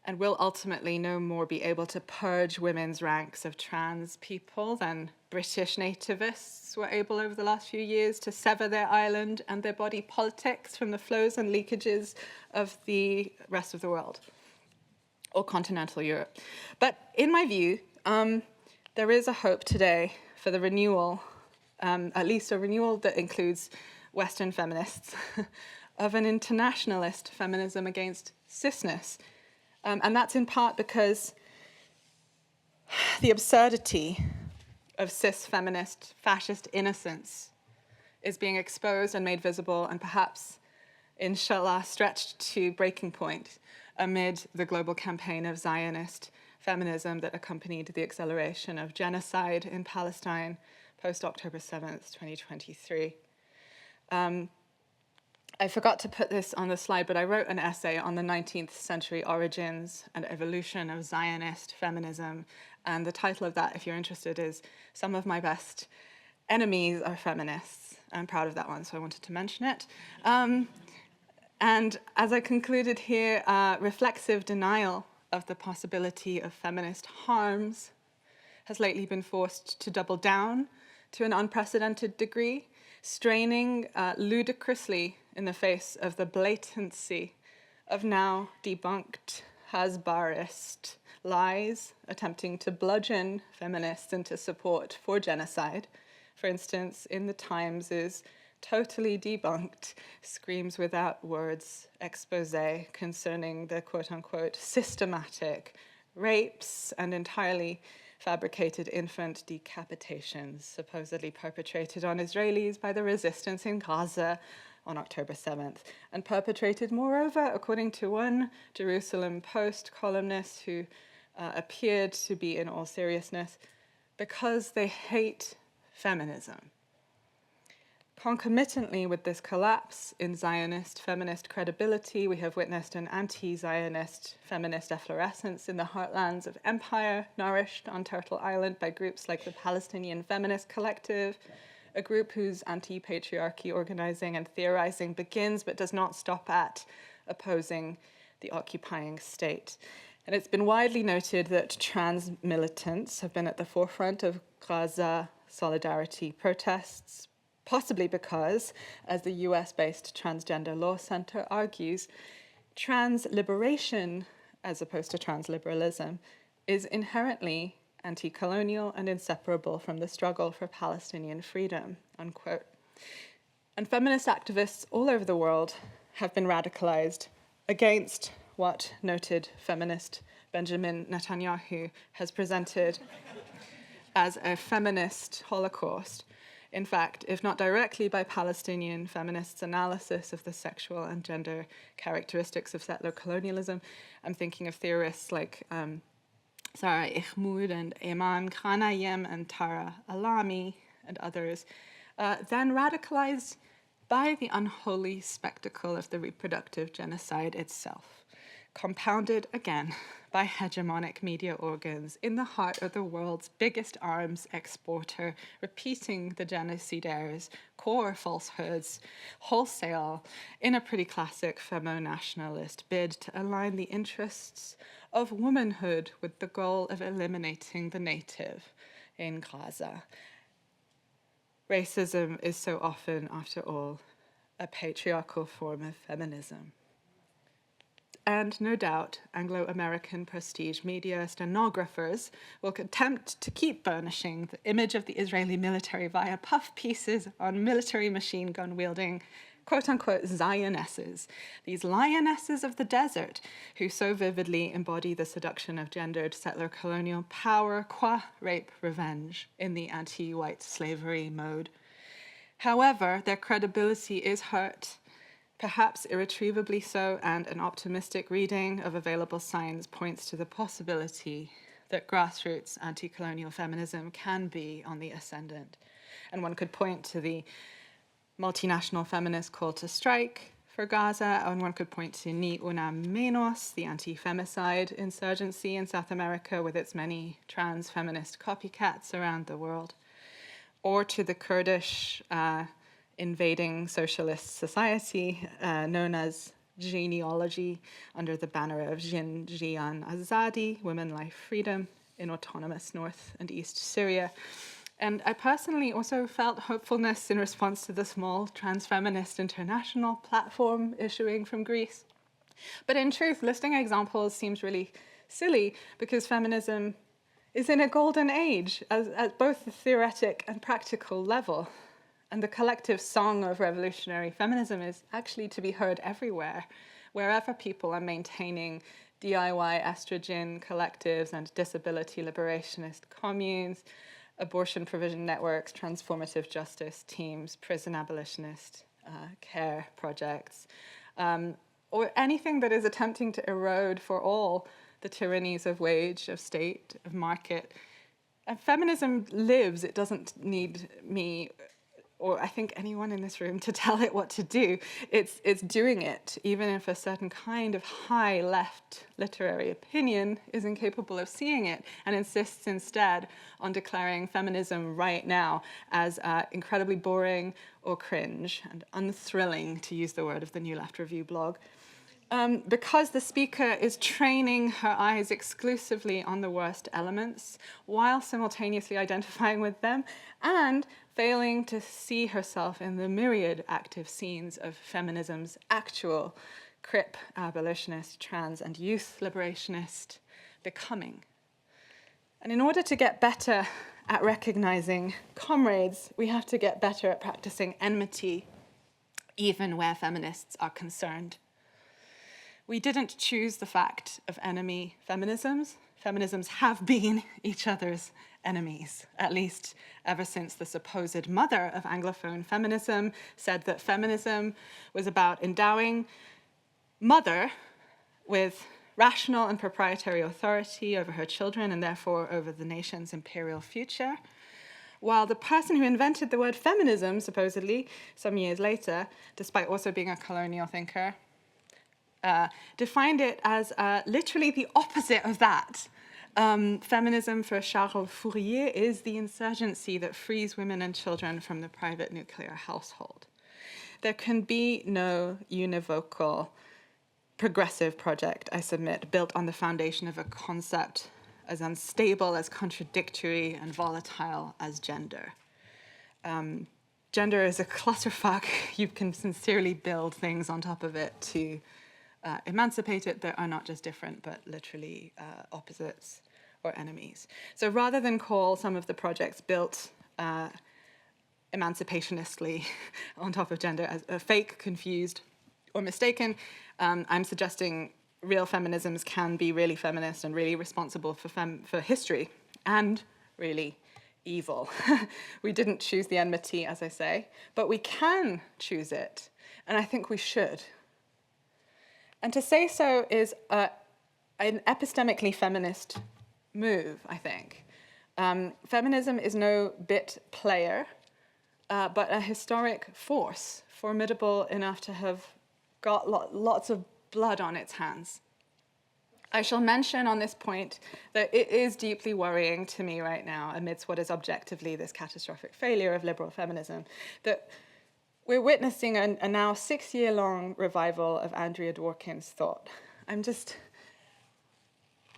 and will ultimately no more be able to purge women's ranks of trans people than British nativists were able over the last few years to sever their island and their body politics from the flows and leakages of the rest of the world, or continental Europe. But in my view, there is a hope today for the renewal, at least a renewal that includes Western feminists, of an internationalist feminism against cisness. And that's in part because the absurdity of cis feminist fascist innocence is being exposed and made visible and perhaps, inshallah, stretched to breaking point amid the global campaign of Zionist feminism that accompanied the acceleration of genocide in Palestine post-October 7th, 2023. I forgot to put this on the slide, but I wrote an essay on the 19th century origins and evolution of Zionist feminism. And the title of that, if you're interested, is Some of My Best Enemies Are Feminists. I'm proud of that one, so I wanted to mention it. And as I concluded here, reflexive denial of the possibility of feminist harms has lately been forced to double down to an unprecedented degree, straining ludicrously in the face of the blatancy of now debunked Hasbarist lies attempting to bludgeon feminists into support for genocide. For instance, in the Times' totally debunked Screams Without Words expose concerning the quote-unquote systematic rapes and entirely fabricated infant decapitations supposedly perpetrated on Israelis by the resistance in Gaza on October 7th, and perpetrated, moreover, according to one Jerusalem Post columnist who appeared to be in all seriousness, because they hate feminism. Concomitantly with this collapse in Zionist feminist credibility, we have witnessed an anti-Zionist feminist efflorescence in the heartlands of empire, nourished on Turtle Island by groups like the Palestinian Feminist Collective, a group whose anti-patriarchy organizing and theorizing begins but does not stop at opposing the occupying state. And it's been widely noted that trans militants have been at the forefront of Gaza solidarity protests, possibly because, as the US-based Transgender Law Center argues, trans liberation, as opposed to transliberalism, is inherently anti-colonial and inseparable from the struggle for Palestinian freedom, unquote. And feminist activists all over the world have been radicalized against what noted feminist Benjamin Netanyahu has presented as a feminist Holocaust. In fact, if not directly by Palestinian feminists' analysis of the sexual and gender characteristics of settler colonialism, I'm thinking of theorists like Sarah Ihmoud and Eman Khanayem and Tara Alami and others, then radicalized by the unholy spectacle of the reproductive genocide itself, compounded again by hegemonic media organs in the heart of the world's biggest arms exporter, repeating the genocidaires' core falsehoods wholesale in a pretty classic femo-nationalist bid to align the interests of womanhood with the goal of eliminating the native in Gaza. Racism is so often, after all, a patriarchal form of feminism. And no doubt, Anglo-American prestige media stenographers will attempt to keep burnishing the image of the Israeli military via puff pieces on military machine gun-wielding, quote-unquote, Zionesses, these lionesses of the desert, who so vividly embody the seduction of gendered settler colonial power, qua rape revenge, in the anti-white slavery mode. However, their credibility is hurt, perhaps irretrievably so, and an optimistic reading of available signs points to the possibility that grassroots anti-colonial feminism can be on the ascendant. And one could point to the multinational feminist call to strike for Gaza, and one could point to Ni Una Menos, the anti-femicide insurgency in South America with its many trans feminist copycats around the world, or to the Kurdish invading socialist society known as genealogy under the banner of Jin Jian Azadi, Women, Life, Freedom, in autonomous North and East Syria. And I personally also felt hopefulness in response to the small trans-feminist international platform issuing from Greece. But in truth, listing examples seems really silly because feminism is in a golden age at both the theoretic and practical level. And the collective song of revolutionary feminism is actually to be heard everywhere, wherever people are maintaining DIY estrogen collectives and disability liberationist communes, abortion provision networks, transformative justice teams, prison abolitionist care projects, or anything that is attempting to erode for all the tyrannies of wage, of state, of market. And feminism lives. It doesn't need me or I think anyone in this room to tell it what to do. It's doing it, even if a certain kind of high left literary opinion is incapable of seeing it and insists instead on declaring feminism right now as incredibly boring or cringe and unthrilling, to use the word of the New Left Review blog. Because the speaker is training her eyes exclusively on the worst elements while simultaneously identifying with them and failing to see herself in the myriad active scenes of feminism's actual crip, abolitionist, trans, and youth liberationist becoming. And in order to get better at recognizing comrades, we have to get better at practicing enmity, even where feminists are concerned. We didn't choose the fact of enemy feminisms. Feminisms have been each other's enemies, at least ever since the supposed mother of Anglophone feminism said that feminism was about endowing mother with rational and proprietary authority over her children and therefore over the nation's imperial future. while the person who invented the word feminism, supposedly, some years later, despite also being a colonial thinker, defined it as literally the opposite of that. Feminism for Charles Fourier is the insurgency that frees women and children from the private nuclear household. There can be no univocal progressive project, I submit, built on the foundation of a concept as unstable, as contradictory, and volatile as gender. Gender is a clusterfuck. You can sincerely build things on top of it to emancipate it that are not just different, but literally opposites or enemies. So rather than call some of the projects built emancipationistly on top of gender as fake, confused, or mistaken, I'm suggesting real feminisms can be really feminist and really responsible for history, and really evil. We didn't choose the enmity, as I say, but we can choose it, and I think we should. And to say so is an epistemically feminist move, I think. Feminism is no bit player, but a historic force, formidable enough to have got lots of blood on its hands. I shall mention on this point that it is deeply worrying to me right now, amidst what is objectively this catastrophic failure of liberal feminism, that we're witnessing a now 6-year-long revival of Andrea Dworkin's thought.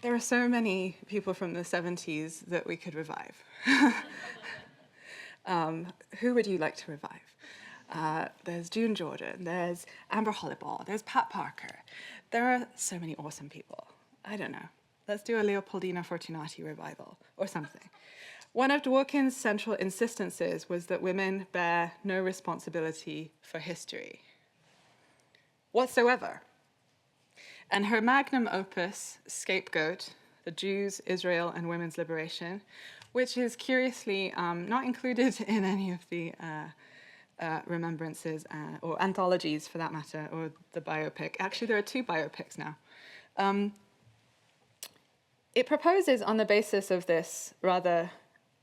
There are so many people from the 70s that we could revive. Who would you like to revive? There's June Jordan, there's Amber Holliball, there's Pat Parker. There are so many awesome people. I don't know. Let's do a Leopoldina Fortunati revival or something. One of Dworkin's central insistences was that women bear no responsibility for history whatsoever. And her magnum opus, Scapegoat, The Jews, Israel, and Women's Liberation, which is curiously not included in any of the remembrances or anthologies, for that matter, or the biopic. Actually, there are 2 biopics now. It proposes, on the basis of this rather,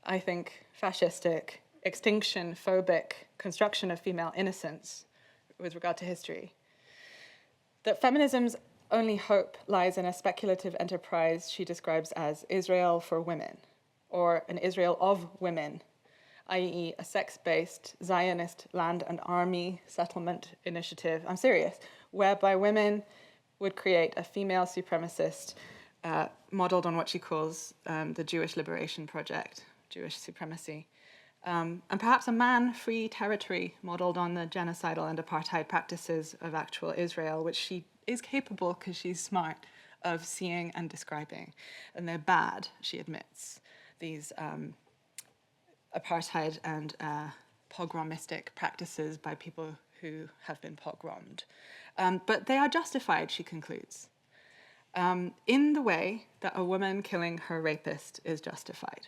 I think, fascistic, extinction-phobic construction of female innocence with regard to history, that feminism's only hope lies in a speculative enterprise she describes as Israel for women, or an Israel of women, i.e. a sex-based Zionist land and army settlement initiative, I'm serious, whereby women would create a female supremacist modeled on what she calls the Jewish Liberation Project, Jewish supremacy, and perhaps a man-free territory modeled on the genocidal and apartheid practices of actual Israel, which she is capable, because she's smart, of seeing and describing. And they're bad, she admits, these apartheid and pogromistic practices by people who have been pogromed. But they are justified, she concludes, in the way that a woman killing her rapist is justified.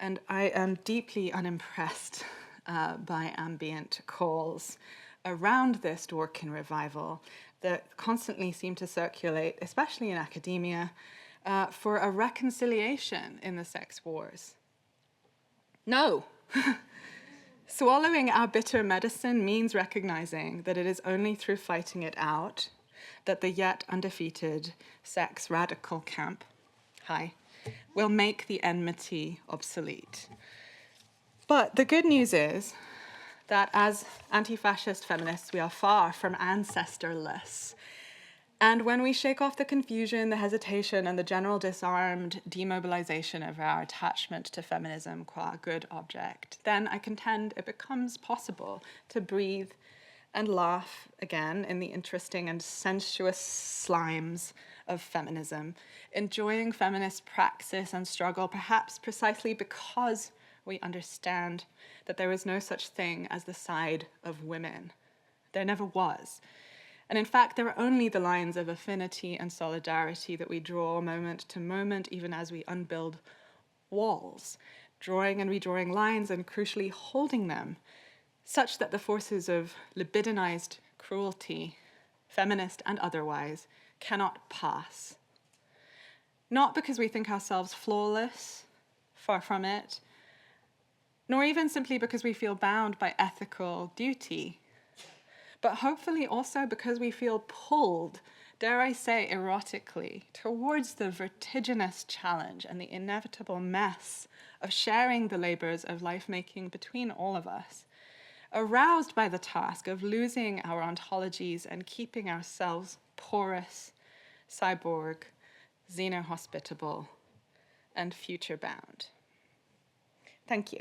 And I am deeply unimpressed by ambient calls around this Dworkin revival that constantly seem to circulate, especially in academia, for a reconciliation in the sex wars. No. Swallowing our bitter medicine means recognizing that it is only through fighting it out that the yet undefeated sex radical camp, will make the enmity obsolete. But the good news is that as anti-fascist feminists, we are far from ancestorless. And when we shake off the confusion, the hesitation, and the general disarmed demobilization of our attachment to feminism qua good object, then I contend it becomes possible to breathe and laugh again in the interesting and sensuous slimes of feminism, enjoying feminist praxis and struggle, perhaps precisely because we understand that there is no such thing as the side of women. There never was. And in fact, there are only the lines of affinity and solidarity that we draw moment to moment, even as we unbuild walls, drawing and redrawing lines and crucially holding them, such that the forces of libidinized cruelty, feminist and otherwise, cannot pass. Not because we think ourselves flawless, far from it, nor even simply because we feel bound by ethical duty, but hopefully also because we feel pulled, dare I say erotically, towards the vertiginous challenge and the inevitable mess of sharing the labors of life-making between all of us, aroused by the task of losing our ontologies and keeping ourselves porous, cyborg, xeno-hospitable, and future-bound. Thank you.